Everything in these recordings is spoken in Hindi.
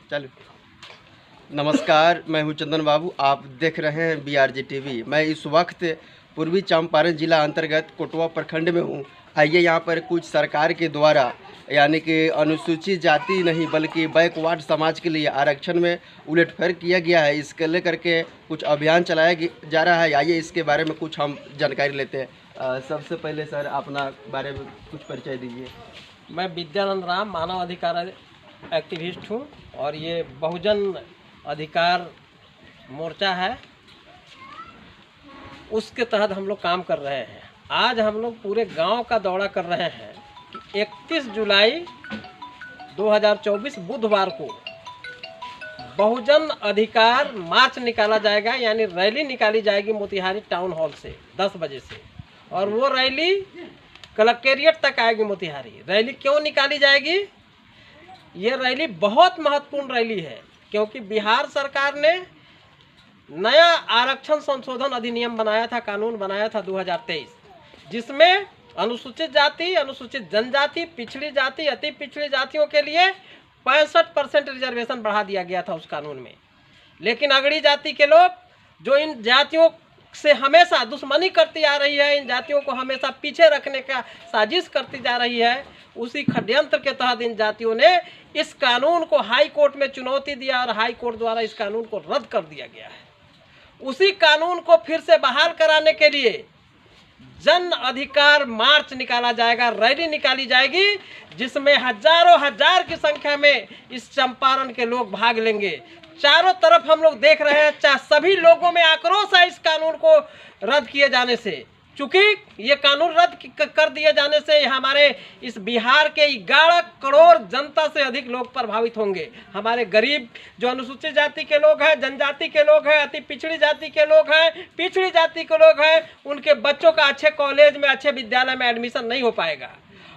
चलो। नमस्कार, मैं हूं चंदन बाबू। आप देख रहे हैं BRJ टीवी। मैं इस वक्त पूर्वी चंपारण जिला अंतर्गत कोटवा प्रखंड में हूं। आइए यहाँ पर कुछ सरकार के द्वारा यानी कि अनुसूचित जाति नहीं बल्कि बैकवर्ड समाज के लिए आरक्षण में उलटफेर किया गया है। इसके लेकर के कुछ अभियान चलाया जा रहा है। आइए इसके बारे में कुछ हम जानकारी लेते हैं। सबसे पहले सर अपना बारे में कुछ परिचय दीजिए। मैं विद्यानंद राम मानव अधिकार एक्टिविस्ट हूँ और ये बहुजन अधिकार मोर्चा है, उसके तहत हम लोग काम कर रहे हैं। आज हम लोग पूरे गांव का दौरा कर रहे हैं कि 31 जुलाई 2024 बुधवार को बहुजन अधिकार मार्च निकाला जाएगा, यानी रैली निकाली जाएगी मोतिहारी टाउन हॉल से 10 बजे से, और वो रैली कलेक्टेरिएट तक आएगी। मोतिहारी रैली क्यों निकाली जाएगी? ये रैली बहुत महत्वपूर्ण रैली है क्योंकि बिहार सरकार ने नया आरक्षण संशोधन अधिनियम बनाया था, कानून बनाया था 2023, जिसमें अनुसूचित जाति, अनुसूचित जनजाति, पिछड़ी जाति, अति पिछड़ी जातियों के लिए 65% रिजर्वेशन बढ़ा दिया गया था उस कानून में। लेकिन अगड़ी जाति के लोग जो इन जातियों से हमेशा दुश्मनी करती आ रही है, इन जातियों को हमेशा पीछे रखने का साजिश करती जा रही है, उसी षड्यंत्र के तहत इन जातियों ने इस कानून को हाई कोर्ट में चुनौती दिया और हाई कोर्ट द्वारा इस कानून को रद्द कर दिया गया है। उसी कानून को फिर से बहाल कराने के लिए जन अधिकार मार्च निकाला जाएगा, रैली निकाली जाएगी, जिसमें हजारों हजार की संख्या में इस चंपारण के लोग भाग लेंगे। चारों तरफ हम लोग देख रहे हैं, सभी लोगों में आक्रोश है इस कानून को रद्द किए जाने से। चूँकि ये कानून रद्द कर दिए जाने से हमारे इस बिहार के 11 करोड़ जनता से अधिक लोग प्रभावित होंगे। हमारे गरीब जो अनुसूचित जाति के लोग हैं, जनजाति के लोग हैं, अति पिछड़ी जाति के लोग हैं, पिछड़ी जाति के लोग हैं, उनके बच्चों का अच्छे कॉलेज में, अच्छे विद्यालय में एडमिशन नहीं हो पाएगा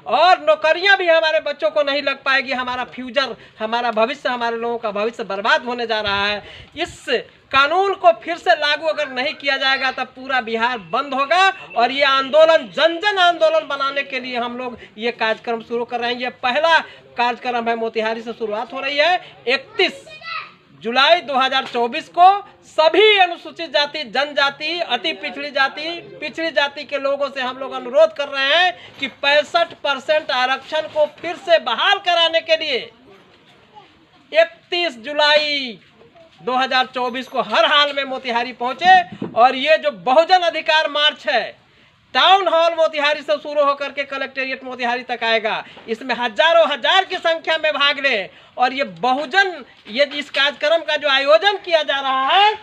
और नौकरियां भी हमारे बच्चों को नहीं लग पाएगी। हमारा फ्यूचर, हमारा भविष्य, हमारे लोगों का भविष्य बर्बाद होने जा रहा है। इस कानून को फिर से लागू अगर नहीं किया जाएगा तब पूरा बिहार बंद होगा और ये आंदोलन जन आंदोलन बनाने के लिए हम लोग ये कार्यक्रम शुरू कर रहे हैं। ये पहला कार्यक्रम है, मोतिहारी से शुरुआत हो रही है। 31 जुलाई 2024 को सभी अनुसूचित जाति, जनजाति, अति पिछड़ी जाति, पिछड़ी जाति के लोगों से हम लोग अनुरोध कर रहे हैं कि 65% आरक्षण को फिर से बहाल कराने के लिए 31 जुलाई 2024 को हर हाल में मोतिहारी पहुंचे और ये जो बहुजन अधिकार मार्च है टाउन हॉल मोतिहारी से शुरू होकर के कलेक्टेरिएट मोतिहारी तक आएगा। इसमें हजारों हजार की संख्या में भाग ले और ये इस कार्यक्रम का जो आयोजन किया जा रहा है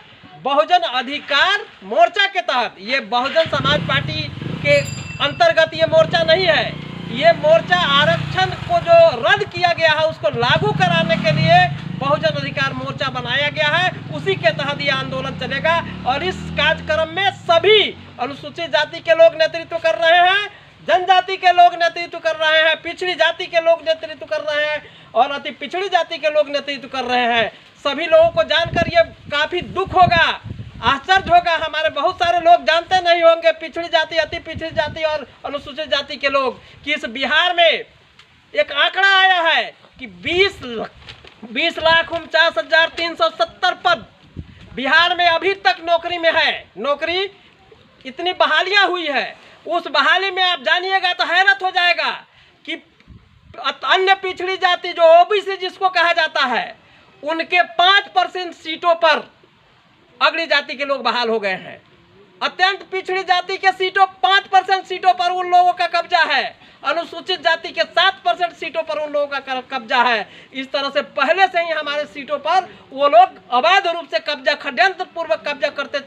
बहुजन अधिकार मोर्चा के तहत, ये बहुजन समाज पार्टी के अंतर्गत ये मोर्चा नहीं है। ये मोर्चा आरक्षण को जो रद्द किया गया है उसको लागू कराने के लिए बहुजन अधिकार मोर्चा बनाया गया है। उसी के तहत ये आंदोलन चलेगा और इस कार्यक्रम में सभी अनुसूचित जाति के लोग नेतृत्व कर रहे हैं, जनजाति के लोग नेतृत्व कर रहे हैं, पिछड़ी जाति के लोग नेतृत्व कर रहे हैं और अति पिछड़ी जाति के लोग नेतृत्व कर रहे हैं। सभी लोगों को जानकर ये काफ़ी दुख होगा, आश्चर्य होगा। हमारे बहुत सारे लोग जानते नहीं होंगे, पिछड़ी जाति, अति पिछड़ी जाति और अनुसूचित जाति के लोग, कि इस बिहार में एक आंकड़ा आया है कि 20,49,370 पद बिहार में अभी तक नौकरी में है। नौकरी इतनी बहालियां हुई है, उस बहाली में आप जानिएगा तो हैरत हो जाएगा कि अन्य पिछड़ी जाति जो OBC जिसको कहा जाता है, उनके 5% सीटों पर अगड़ी जाति के लोग बहाल हो गए हैं। अत्यंत पिछड़ी जाति के सीटों 5% सीटों पर उन लोगों का कब्जा है, अनुसूचित जाति के 7% सीटों पर उन लोगों का कब्जा है। इस तरह से पहले से ही हमारे सीटों पर वो लोग अवैध रूप से कब्जा, षड्यंत्र पूर्वक कब्जा करते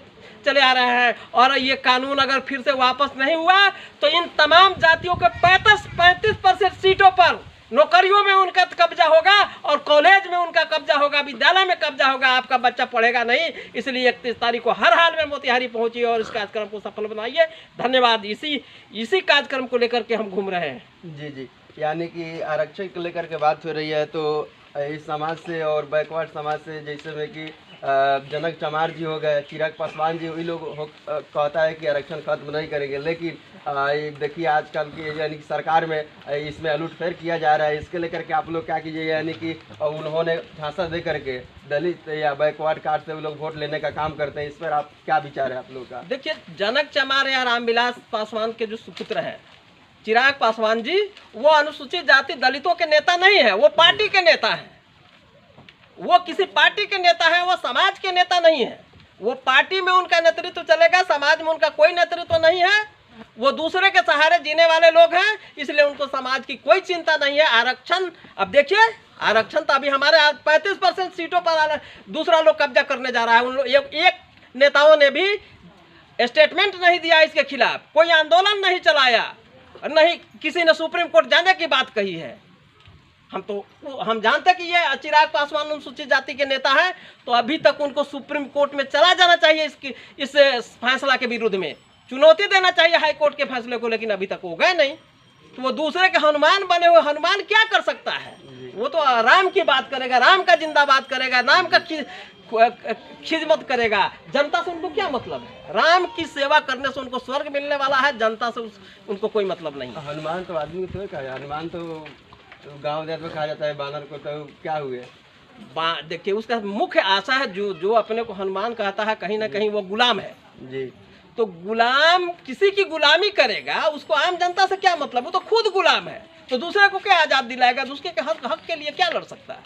चले आ रहे हैं और ये कानून अगर फिर से वापस नहीं हुआ तो इन तमाम जातियों के 35% सीटों पर नौकरियों में उनका कब्जा होगा और कॉलेज में उनका कब्जा होगा, विद्यालय में कब्जा होगा। आपका बच्चा पढ़ेगा नहीं। इसलिए 31 तारीख को हर हाल में मोतिहारी पहुंचिए और इस कार्यक्रम को सफल बनाइए। धन्यवाद। इसी कार्यक्रम को लेकर के हम घूम रहे हैं। जी, यानी कि आरक्षण को लेकर के बात हो रही है तो इस समाज से और बैकवर्ड समाज से, जैसे में कि जनक चमार जी हो गए, चिराग पासवान जी, वही लोग कहता है कि आरक्षण खत्म नहीं करेंगे, लेकिन ये देखिए आजकल की यानी कि सरकार में इसमें अलूटफेर किया जा रहा है। इसके लेकर के आप लोग क्या कीजिए, यानी कि उन्होंने झांसा दे करके दलित या बैकवर्ड कास्ट से वो लोग वोट लेने का काम करते हैं, इस पर आप क्या विचार है आप लोग का? देखिए, जनक चमार या रामविलास पासवान के जो सुपुत्र हैं चिराग पासवान जी, वो अनुसूचित जाति दलितों के नेता नहीं है, वो पार्टी के नेता हैं। वो किसी पार्टी के नेता है, वो समाज के नेता नहीं है। वो पार्टी में उनका नेतृत्व चलेगा, समाज में उनका कोई नेतृत्व नहीं है। वो दूसरे के सहारे जीने वाले लोग हैं, इसलिए उनको समाज की कोई चिंता नहीं है। आरक्षण, अब देखिए आरक्षण तो अभी हमारे 35% सीटों पर दूसरा लोग कब्जा करने जा रहा है। उन लोग एक नेताओं ने भी स्टेटमेंट नहीं दिया इसके खिलाफ, कोई आंदोलन नहीं चलाया, और नहीं किसी ने सुप्रीम कोर्ट जाने की बात कही है। हम जानते हैं कि ये चिराग पासवान अनुसूचित जाति के नेता हैं, तो अभी तक उनको सुप्रीम कोर्ट में चला जाना चाहिए इस फैसला के विरुद्ध में, चुनौती देना चाहिए हाई कोर्ट के फैसले को, लेकिन अभी तक हो गए नहीं। तो वो दूसरे के हनुमान बने हुए, हनुमान क्या कर सकता है? वो तो राम की बात करेगा, राम का जिंदाबाद करेगा, राम का खिदमत करेगा। जनता से उनको क्या मतलब है? राम की सेवा करने से उनको स्वर्ग मिलने वाला है, जनता से उनको कोई मतलब नहीं। हनुमान तो आदमी को कहा, हनुमान तो गांव देहात में कहा जाता है, बानर को तो क्या हुए? देखिए, उसका मुख्य आशा है, जो अपने को हनुमान कहता है, कहीं ना कहीं वो गुलाम है जी। तो गुलाम किसी की गुलामी करेगा, उसको आम जनता से क्या मतलब? वो तो खुद गुलाम है, तो दूसरे को क्या आजाद दिलाएगा? दूसरे के हक के लिए क्या लड़ सकता है?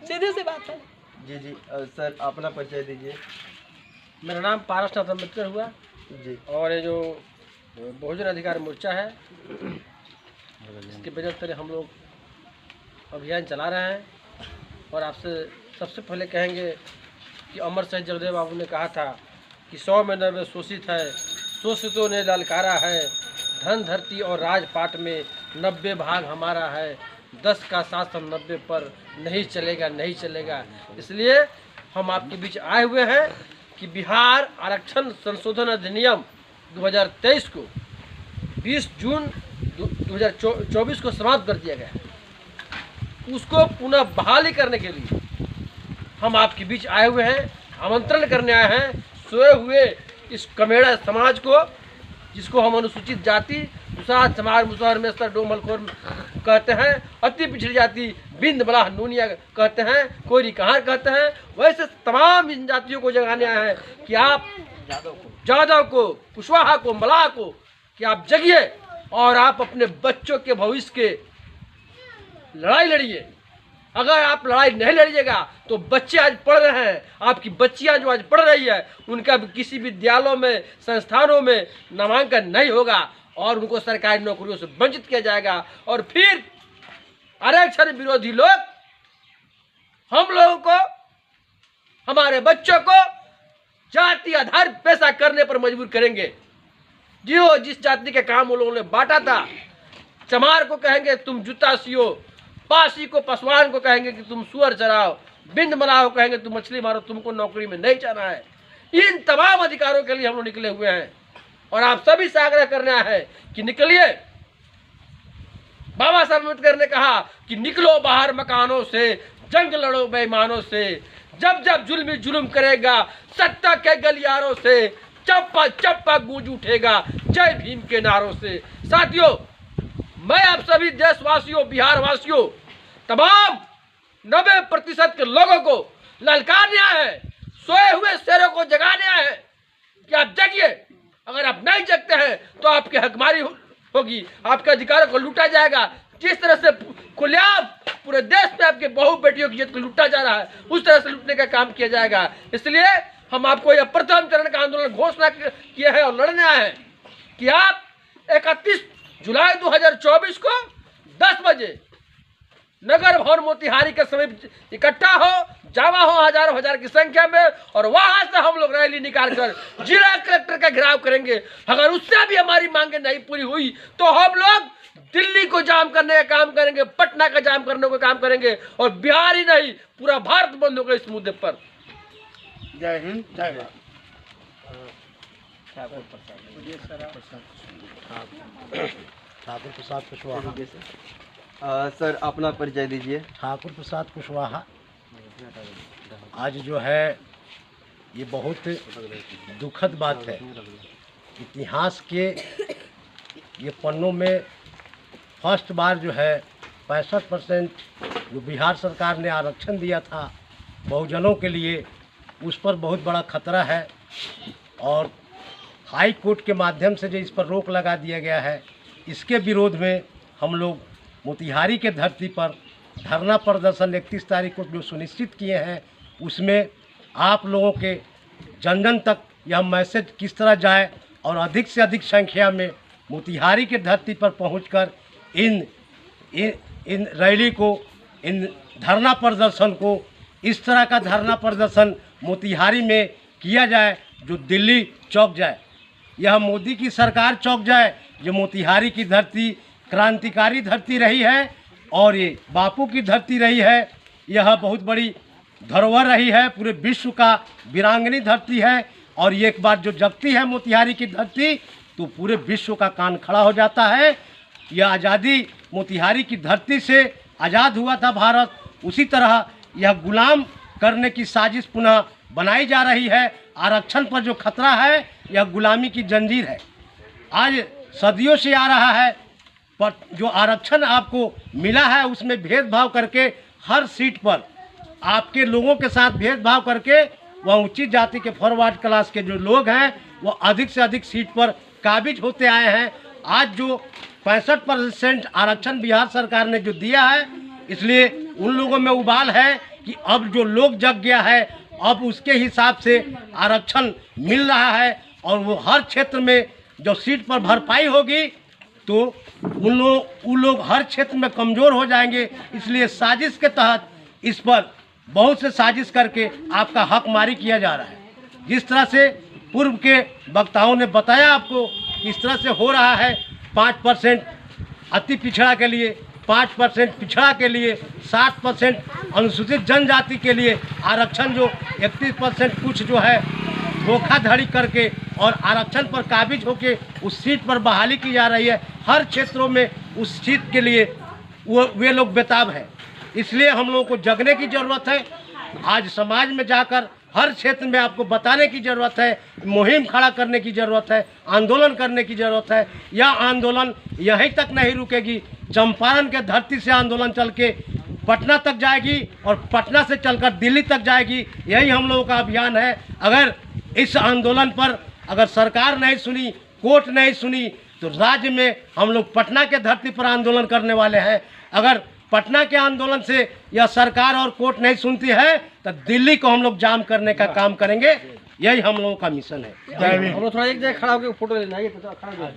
सीधी सी बात है। जी जी सर, अपना परिचय दीजिए। मेरा नाम पारसनाथ अम्बेडकर हुआ जी। और ये जो बहुजन अधिकार मोर्चा है, इसके वजह से हम लोग अभियान चला रहे हैं। और आपसे सबसे पहले कहेंगे कि अमर शहीद जगदेव बाबू ने कहा था कि 100 में 90 शोषित है, शोषितों ने ललकारा है, धन धरती और राजपाट में 90 भाग हमारा है, 10 का शासन 90 पर नहीं चलेगा, नहीं चलेगा। इसलिए हम आपके बीच आए हुए हैं कि बिहार आरक्षण संशोधन अधिनियम 2023 को 20 जून 2024 को समाप्त कर दिया गया है। उसको पुनः बहाली करने के लिए हम आपके बीच आए हुए हैं, आमंत्रण करने आए हैं सोए हुए इस कमेड़ा समाज को, जिसको हम अनुसूचित जाति, दुसाध समाज, मुसहर, मेस्तर, डोमल, खोर कहते हैं, अति पिछड़ी जाति, बिंद, बलाह, नूनिया कहते हैं, कोयरी कहार कहते हैं। वैसे तमाम इन जातियों को जगाने आए हैं कि आप जादव को, कुशवाहा को, मलाह को, कि आप जगिए और आप अपने बच्चों के भविष्य के लड़ाई लड़िए। अगर आप लड़ाई नहीं लड़िएगा तो बच्चे आज पढ़ रहे हैं, आपकी बच्चियां जो आज पढ़ रही है, उनका भी किसी विद्यालयों में, संस्थानों में नामांकन नहीं होगा और उनको सरकारी नौकरियों से वंचित किया जाएगा। और फिर आरक्षण विरोधी लोग हम लोगों को, हमारे बच्चों को जाति आधारित पेशा करने पर मजबूर करेंगे। जिस जाति के काम उन लोगों ने बांटा था, चमार को कहेंगे तुम जूता सियो, पासी को, पासवान को कहेंगे कि तुम सुअर चराओ, बिंद मलाओ कहेंगे तुम मछली मारो, तुमको नौकरी में नहीं जाना है। इन तमाम अधिकारों के लिए हम लोग निकले हुए हैं और आप सभी से आग्रह करना है कि निकलिए। बाबा साहब अम्बेडकर ने कहा कि निकलो बाहर मकानों से, जंग लड़ो बेईमानों से, जब जब जुल्म जुल्म करेगा सत्ता के गलियारों से, चप्पा चप्पा गूंज उठेगा जय भीम के नारों से। साथियों, मैं आप सभी देशवासियों, बिहार वासियों, तमाम 90% के लोगों को ललकारने आए हैं, सोए हुए शेरों को जगाने आए हैं कि आप जगिए। अगर आप नहीं जगते हैं तो आपकी हकमारी होगी, आपके अधिकारों को लूटा जाएगा। जिस तरह से खुलेआम पूरे देश में आपके बहू बेटियों की इज्जत को लूटा जा रहा है, उस तरह से लूटने का काम किया जाएगा। इसलिए हम आपको यह प्रथम चरण का आंदोलन घोषणा किए हैं और लड़ने आए हैं कि आप 31 जुलाई 2024 को 10 बजे नगर भवन मोतिहारी के समीप इकट्ठा हो, जमा हो हजारों हजार की संख्या में, और वहां से हम लोग रैली निकालकर जिला कलेक्टर का घेराव करेंगे। अगर उससे भी हमारी मांगे नहीं पूरी हुई तो हम लोग दिल्ली को जाम करने का काम करेंगे, पटना का जाम करने का काम करेंगे, और बिहार ही नहीं पूरा भारत बंद होगा इस मुद्दे पर। जय हिंद, जय भारत। ठाकुर प्रसाद कुशवाहा। सर, अपना परिचय दीजिए। ठाकुर प्रसाद कुशवाहा। आज जो है ये बहुत दुखद बात है। इतिहास के ये पन्नों में फर्स्ट बार जो है 65% जो बिहार सरकार ने आरक्षण दिया था बहुजनों के लिए, उस पर बहुत बड़ा खतरा है। और हाई कोर्ट के माध्यम से जो इस पर रोक लगा दिया गया है, इसके विरोध में हम लोग मोतिहारी के धरती पर धरना प्रदर्शन 31 तारीख को जो सुनिश्चित किए हैं, उसमें आप लोगों के जन जन तक यह मैसेज किस तरह जाए और अधिक से अधिक संख्या में मोतिहारी के धरती पर पहुंचकर इन रैली को, इन धरना प्रदर्शन को, इस तरह का धरना प्रदर्शन मोतिहारी में किया जाए जो दिल्ली चौंक जाए, यह मोदी की सरकार चौंक जाए। जो मोतिहारी की धरती क्रांतिकारी धरती रही है और ये बापू की धरती रही है, यह बहुत बड़ी धरोहर रही है, पूरे विश्व का वीरांगनी धरती है। और ये एक बार जो जगती है मोतिहारी की धरती, तो पूरे विश्व का कान खड़ा हो जाता है। यह आज़ादी मोतिहारी की धरती से आज़ाद हुआ था भारत, उसी तरह यह गुलाम करने की साजिश पुनः बनाई जा रही है। आरक्षण पर जो खतरा है, यह गुलामी की जंजीर है, आज सदियों से आ रहा है। पर जो आरक्षण आपको मिला है, उसमें भेदभाव करके हर सीट पर आपके लोगों के साथ भेदभाव करके वह उच्च जाति के फॉरवर्ड क्लास के जो लोग हैं, वह अधिक से अधिक सीट पर काबिज होते आए हैं। आज जो 65% आरक्षण बिहार सरकार ने जो दिया है, इसलिए उन लोगों में उबाल है कि अब जो लोग जग गया है, अब उसके हिसाब से आरक्षण मिल रहा है। और वो हर क्षेत्र में जो सीट पर भरपाई होगी, तो उन लोग हर क्षेत्र में कमज़ोर हो जाएंगे। इसलिए साजिश के तहत इस पर बहुत से साजिश करके आपका हक मारी किया जा रहा है। जिस तरह से पूर्व के वक्ताओं ने बताया आपको, इस तरह से हो रहा है। 5% अति पिछड़ा के लिए, 5% पिछड़ा के लिए, 7% अनुसूचित जनजाति के लिए आरक्षण, जो 31% कुछ जो है धोखाधड़ी करके और आरक्षण पर काबिज होके उस सीट पर बहाली की जा रही है। हर क्षेत्रों में उस सीट के लिए वे लोग बेताब हैं। इसलिए हम लोगों को जगने की ज़रूरत है। आज समाज में जाकर हर क्षेत्र में आपको बताने की ज़रूरत है, मुहिम खड़ा करने की ज़रूरत है, आंदोलन करने की ज़रूरत है। यह आंदोलन यहीं तक नहीं रुकेगी, चंपारण के धरती से आंदोलन चल के पटना तक जाएगी और पटना से चलकर दिल्ली तक जाएगी। यही हम लोगों का अभियान है। अगर इस आंदोलन पर अगर सरकार नहीं सुनी, कोर्ट नहीं सुनी, तो राज्य में हम लोग पटना के धरती पर आंदोलन करने वाले हैं। अगर पटना के आंदोलन से यह सरकार और कोर्ट नहीं सुनती है, तो दिल्ली को हम लोग जाम करने का काम करेंगे। यही हम लोगों का मिशन है। हम लोग थोड़ा एक जगह खड़ा होकर फोटो लेना है।